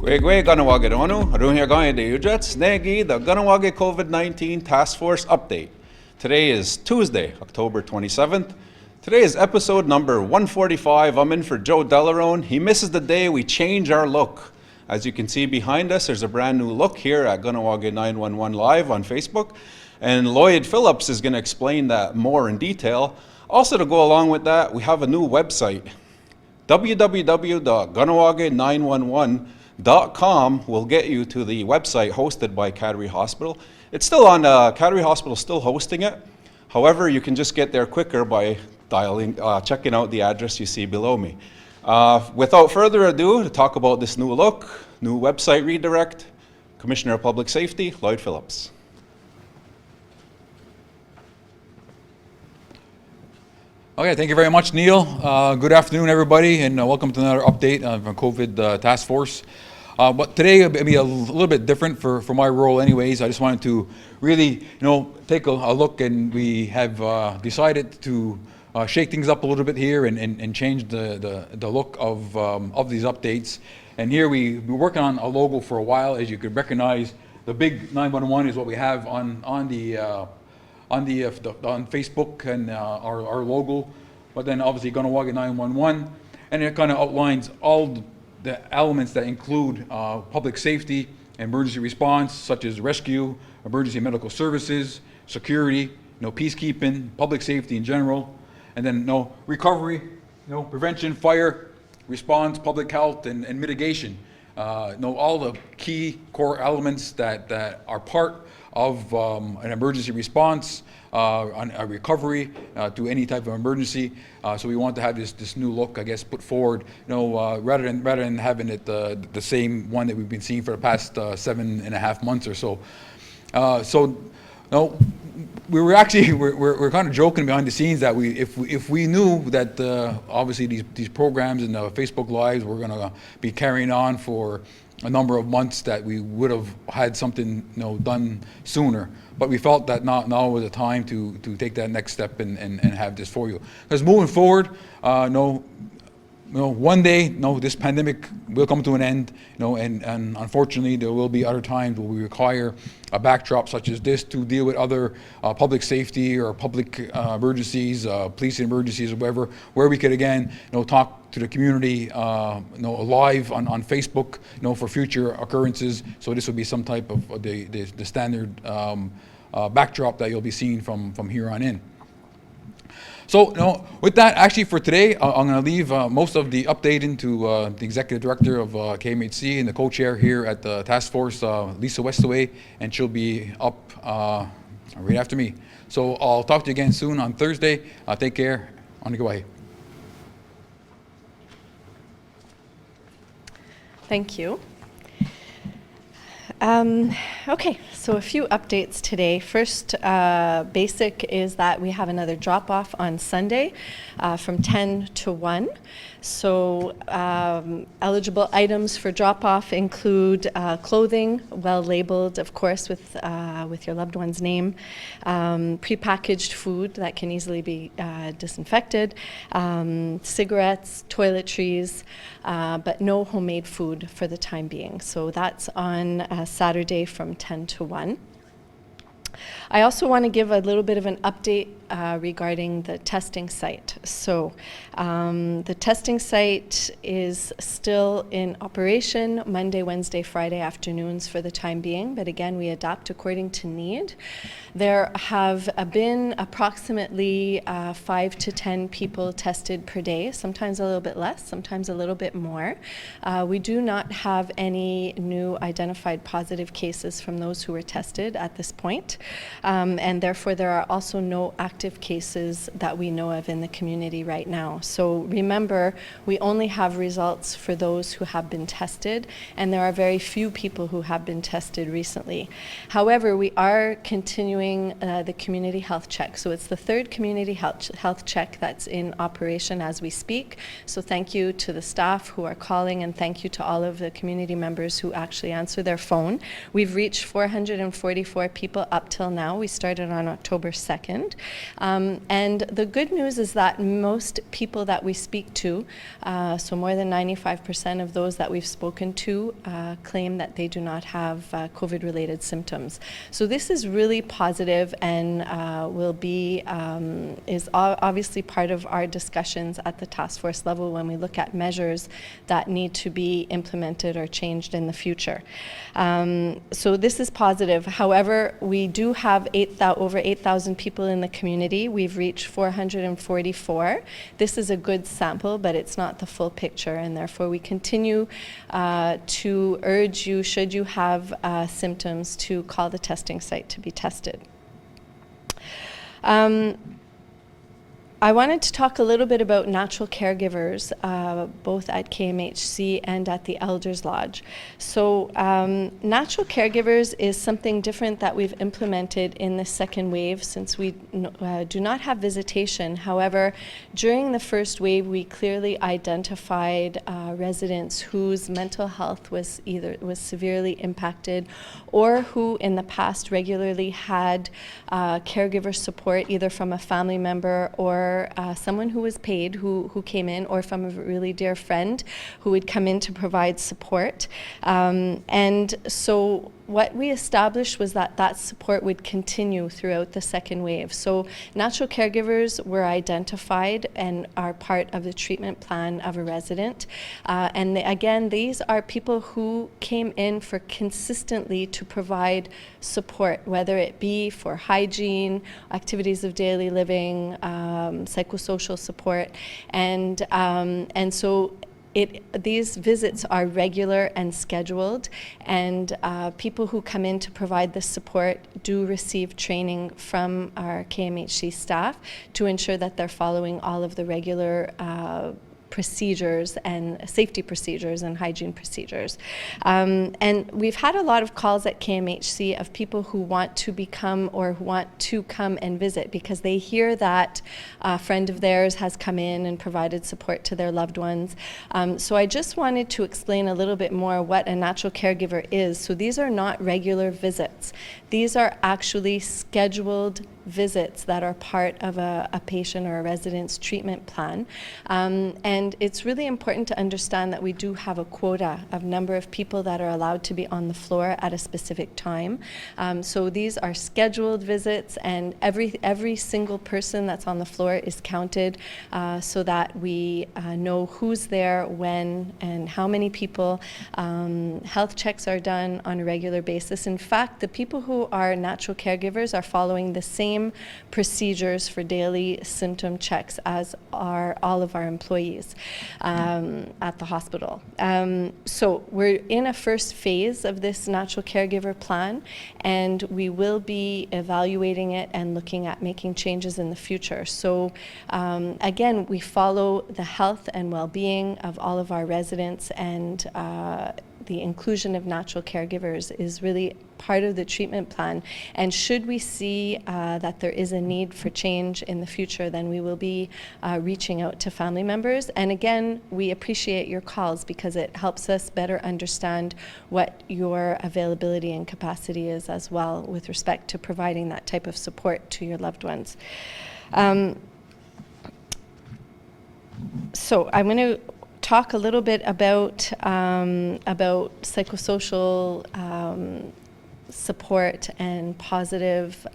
Wegwe Kahnawà Ronu, Runya Gaya de Ujats, Negi, the Kahnawà COVID-19 Task Force Update. Today is Tuesday, October 27th. Today is episode number 145. I'm in for Joe Delarone. He misses the day we change our look. As you can see behind us, there's a brand new look here at Kahnawà 911 Live on Facebook. And Lloyd Phillips is going to explain that more in detail. Also, to go along with that, we have a new website. www.kahnawake911.com will get you to the website hosted by Cattery Hospital. It's still on, Cattery Hospital is still hosting it. However, you can just get there quicker by checking out the address you see below me. Without further ado, to talk about this new look, new website redirect, Commissioner of Public Safety, Lloyd Phillips. Okay, thank you very much, Neil. Good afternoon, everybody, and welcome to another update from COVID Task Force. But today will be a little bit different for my role anyways. I just wanted to really, take a look, and we have decided to shake things up a little bit here and change the look of these updates. And here we've been working on a logo for a while. As you could recognize, the big 911 is what we have on Facebook and our logo, but then obviously Kahnawà 911, and it kind of outlines all the elements that include public safety, emergency response, such as rescue, emergency medical services, security, peacekeeping, public safety in general, and then recovery, prevention, fire, response, public health, and mitigation. All the key core elements that are part of an emergency response, on a recovery to any type of emergency. So we want to have this new look, I guess, put forward, rather than having it the same one that we've been seeing for the past 7.5 months or so. We're kind of joking behind the scenes that if we knew that obviously these programs and the Facebook Lives were going to be carrying on for a number of months, that we would have had something done sooner. But we felt that now was the time to take that next step and have this for you. Because moving forward, one day, this pandemic will come to an end, and unfortunately there will be other times where we require a backdrop such as this to deal with other public safety or public emergencies, police emergencies, or whatever, where we could again, talk to the community, live on Facebook, for future occurrences. So this will be some type of the standard backdrop that you'll be seeing from here on in. So, with that, actually for today, I'm going to leave most of the updating to the Executive Director of KMHC and the co-chair here at the task force, Lisa Westaway, and she'll be up right after me. So I'll talk to you again soon on Thursday. Take care. On the way. Thank you. Okay, so a few updates today. First, basic is that we have another drop-off on Sunday from 10 to 1. So eligible items for drop-off include clothing, well labeled, of course, with your loved one's name, prepackaged food that can easily be disinfected, cigarettes, toiletries, but no homemade food for the time being. So that's on Saturday from 10 to 1. I also want to give a little bit of an update regarding the testing site. So the testing site is still in operation Monday, Wednesday, Friday afternoons for the time being, but again, we adapt according to need. There have been approximately 5 to 10 people tested per day, sometimes a little bit less, sometimes a little bit more. We do not have any new identified positive cases from those who were tested at this point, and therefore there are also no active cases that we know of in the community right now. So remember, we only have results for those who have been tested, and there are very few people who have been tested recently. However, we are continuing the community health check. So it's the third community health check that's in operation as we speak. So thank you to the staff who are calling, and thank you to all of the community members who actually answer their phone. We've reached 444 people up till now. We started on October 2nd. And the good news is that most people that we speak to, so more than 95% of those that we've spoken to, claim that they do not have COVID-related symptoms. So this is really positive and will be, is obviously part of our discussions at the task force level when we look at measures that need to be implemented or changed in the future. So this is positive. However, we do have over 8,000 people in the community. We've reached 444. This is a good sample, but it's not the full picture, and therefore we continue to urge you, should you have symptoms, to call the testing site to be tested. I wanted to talk a little bit about natural caregivers, both at KMHC and at the Elders Lodge. So natural caregivers is something different that we've implemented in the second wave, since we do not have visitation. However, during the first wave, we clearly identified residents whose mental health was severely impacted, or who in the past regularly had caregiver support, either from a family member or someone who was paid who came in, or from a really dear friend who would come in to provide support. And so what we established was that that support would continue throughout the second wave. So natural caregivers were identified and are part of the treatment plan of a resident. And again, these are people who came in for consistently to provide support, whether it be for hygiene, activities of daily living, psychosocial support, and so these visits are regular and scheduled, and people who come in to provide this support do receive training from our KMHC staff to ensure that they're following all of the regular procedures and safety procedures and hygiene procedures. And we've had a lot of calls at KMHC of people who want to become or who want to come and visit because they hear that a friend of theirs has come in and provided support to their loved ones. So I just wanted to explain a little bit more what a natural caregiver is. So these are not regular visits. These are actually scheduled visits that are part of a patient or a resident's treatment plan. And it's really important to understand that we do have a quota of number of people that are allowed to be on the floor at a specific time. So these are scheduled visits, and every single person that's on the floor is counted so that we know who's there, when, and how many people. Health checks are done on a regular basis. In fact, the people who are natural caregivers are following the same procedures for daily symptom checks as are all of our employees at the hospital. So we're in a first phase of this natural caregiver plan, and we will be evaluating it and looking at making changes in the future. So again, we follow the health and well-being of all of our residents, and the inclusion of natural caregivers is really part of the treatment plan. And should we see that there is a need for change in the future, then we will be reaching out to family members. And again, we appreciate your calls because it helps us better understand what your availability and capacity is as well with respect to providing that type of support to your loved ones. So I'm going to talk a little bit about psychosocial support and positive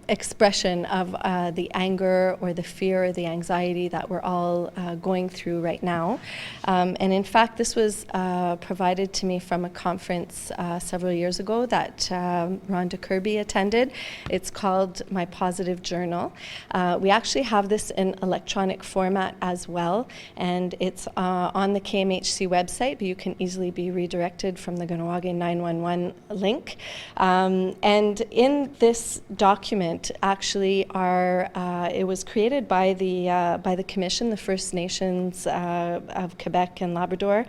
expression of the anger or the fear or the anxiety that we're all going through right now. And in fact, this was provided to me from a conference several years ago that Rhonda Kirby attended. It's called My Positive Journal. We actually have this in electronic format as well, and it's on the KMHC website, but you can easily be redirected from the Kahnawà 911 link. And in this document, actually it was created by the Commission, the First Nations of Quebec and Labrador,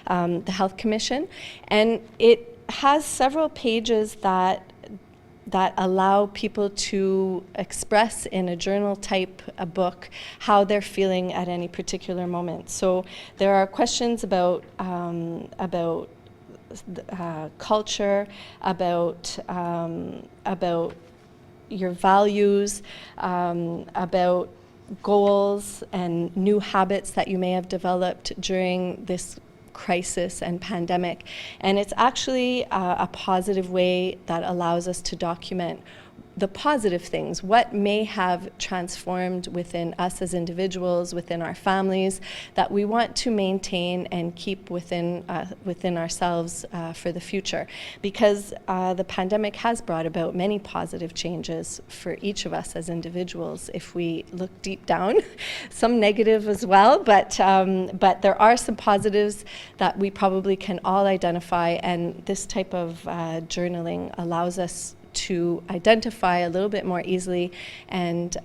the Health Commission, and it has several pages that allow people to express in a journal type a book how they're feeling at any particular moment. So there are questions about culture, about your values, about goals and new habits that you may have developed during this crisis and pandemic. And it's actually a positive way that allows us to document the positive things, what may have transformed within us as individuals, within our families, that we want to maintain and keep within ourselves for the future. Because the pandemic has brought about many positive changes for each of us as individuals, if we look deep down. Some negative as well, but there are some positives that we probably can all identify, and this type of journaling allows us to identify a little bit more easily and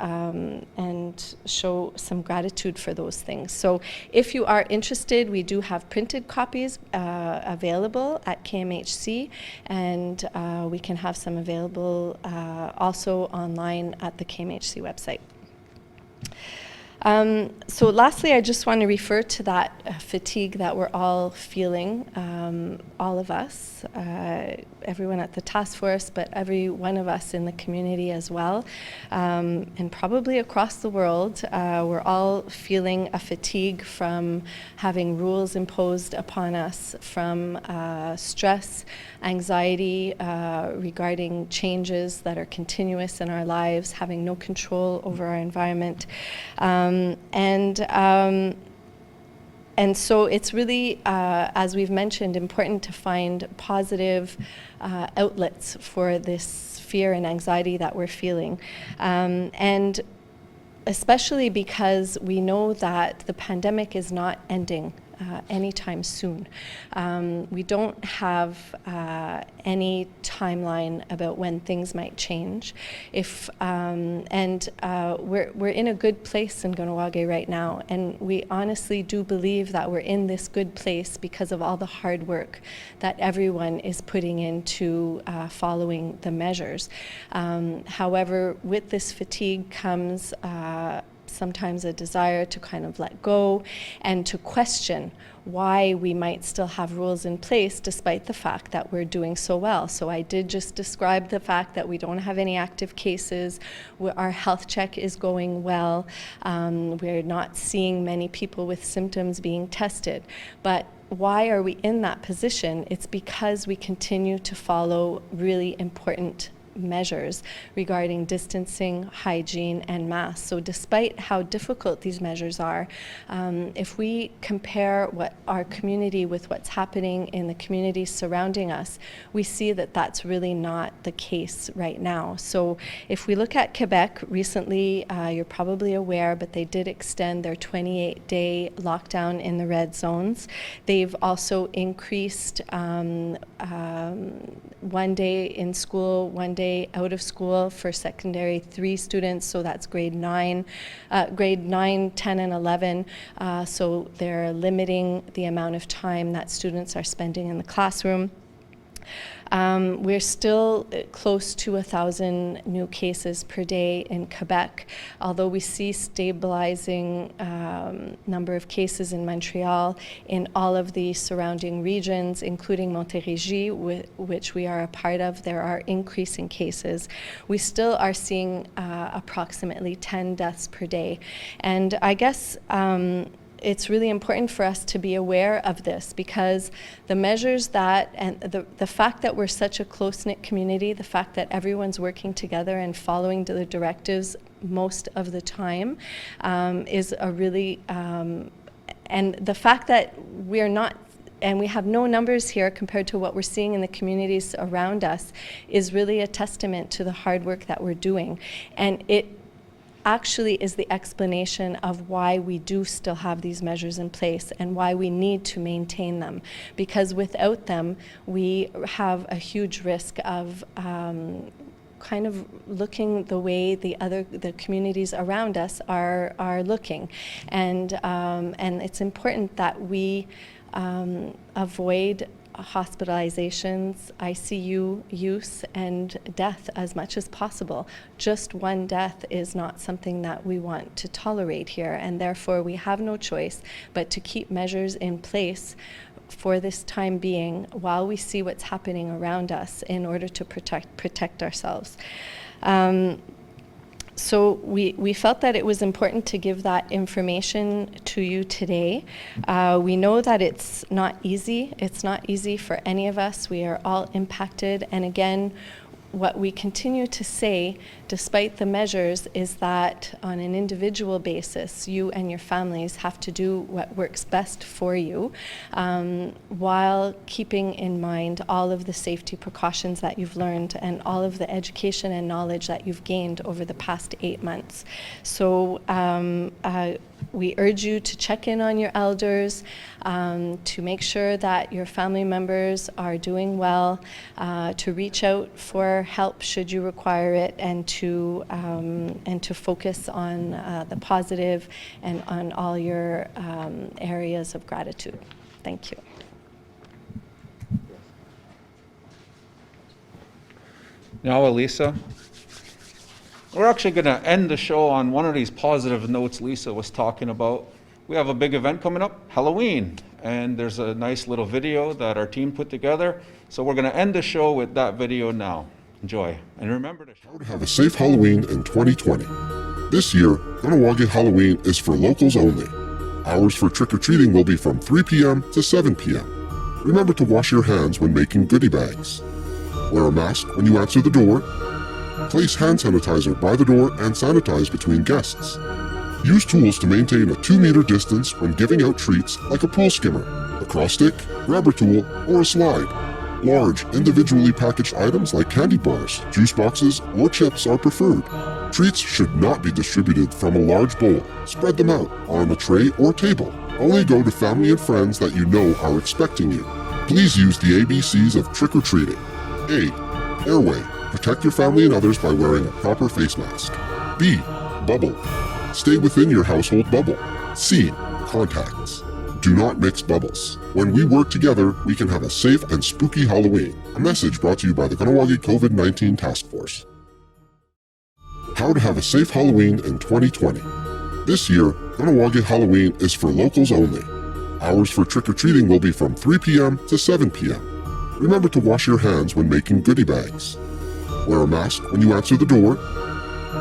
show some gratitude for those things. So if you are interested, we do have printed copies available at KMHC, and we can have some available also online at the KMHC website. So lastly, I just want to refer to that fatigue that we're all feeling, all of us, everyone at the task force, but every one of us in the community as well, and probably across the world. We're all feeling a fatigue from having rules imposed upon us, from stress, anxiety regarding changes that are continuous in our lives, having no control over our environment. And so it's really, as we've mentioned, important to find positive outlets for this fear and anxiety that we're feeling. And especially because we know that the pandemic is not ending anytime soon. We don't have any timeline about when things might change. We're in a good place in Kahnawà right now, and we honestly do believe that we're in this good place because of all the hard work that everyone is putting into following the measures. However, with this fatigue comes sometimes a desire to kind of let go and to question why we might still have rules in place despite the fact that we're doing so well. So I did just describe the fact that we don't have any active cases, our health check is going well, we're not seeing many people with symptoms being tested. But why are we in that position? It's because we continue to follow really important measures regarding distancing, hygiene, and masks. So despite how difficult these measures are, if we compare what our community with what's happening in the communities surrounding us, we see that that's really not the case right now. So if we look at Quebec, recently, you're probably aware, but they did extend their 28-day lockdown in the red zones. They've also increased 1 day in school, 1 day out of school for secondary 3 students, so that's grade 9, 10, and 11. So they're limiting the amount of time that students are spending in the classroom. We're still close to 1,000 new cases per day in Quebec, although we see stabilizing number of cases in Montreal, in all of the surrounding regions, including Montérégie, which we are a part of. There are increasing cases. We still are seeing approximately 10 deaths per day. And I guess it's really important for us to be aware of this, because the measures that, and the fact that we're such a close-knit community, the fact that everyone's working together and following the directives most of the time is a really, and the fact that we're not, and we have no numbers here compared to what we're seeing in the communities around us, is really a testament to the hard work that we're doing. And it actually is the explanation of why we do still have these measures in place and why we need to maintain them. Because without them, we have a huge risk of kind of looking the way the communities around us are looking. And it's important that we avoid hospitalizations, ICU use, and death as much as possible. Just one death is not something that we want to tolerate here, and therefore we have no choice but to keep measures in place for this time being while we see what's happening around us in order to protect ourselves. So we felt that it was important to give that information to you today. We know that it's not easy. It's not easy for any of us. We are all impacted. And again, what we continue to say, despite the measures, is that on an individual basis, you and your families have to do what works best for you, while keeping in mind all of the safety precautions that you've learned and all of the education and knowledge that you've gained over the past 8 months. So we urge you to check in on your elders, to make sure that your family members are doing well, to reach out for help should you require it, and to focus on the positive and on all your areas of gratitude. Thank you. Now, Lisa, we're actually going to end the show on one of these positive notes Lisa was talking about. We have a big event coming up, Halloween, and there's a nice little video that our team put together. So we're going to end the show with that video now. Enjoy. And remember to How to have a safe Halloween in 2020. This year, Kahnawà Halloween is for locals only. Hours for trick-or-treating will be from 3 p.m. to 7 p.m. Remember to wash your hands when making goodie bags. Wear a mask when you answer the door. Place hand sanitizer by the door and sanitize between guests. Use tools to maintain a 2-meter distance when giving out treats like a pool skimmer, a cross stick, grabber tool, or a slide. Large, individually packaged items like candy bars, juice boxes, or chips are preferred. Treats should not be distributed from a large bowl. Spread them out on a tray or table. Only go to family and friends that you know are expecting you. Please use the ABCs of trick-or-treating. A. Airway. Protect your family and others by wearing a proper face mask. B. Bubble. Stay within your household bubble. C. Contacts. Do not mix bubbles. When we work together, we can have a safe and spooky Halloween. A message brought to you by the Kahnawà COVID-19 Task Force. How to have a safe Halloween in 2020. This year, Kahnawà Halloween is for locals only. Hours for trick-or-treating will be from 3 p.m. to 7 p.m. Remember to wash your hands when making goodie bags. Wear a mask when you answer the door.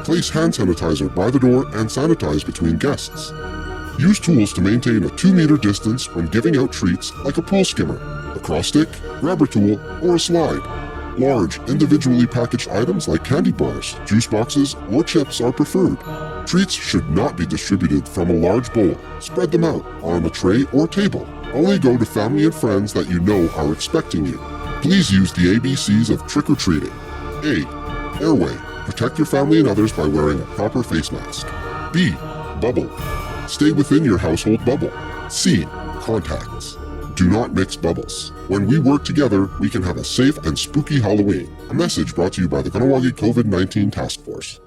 Place hand sanitizer by the door and sanitize between guests. Use tools to maintain a 2-meter distance when giving out treats like a pool skimmer, a cross stick, grabber tool, or a slide. Large, individually packaged items like candy bars, juice boxes, or chips are preferred. Treats should not be distributed from a large bowl. Spread them out on a tray or table. Only go to family and friends that you know are expecting you. Please use the ABCs of trick-or-treating. A. Airway. Protect your family and others by wearing a proper face mask. B. Bubble. Stay within your household bubble. C. Contacts. Do not mix bubbles. When we work together, we can have a safe and spooky Halloween. A message brought to you by the Kahnawà COVID-19 Task Force.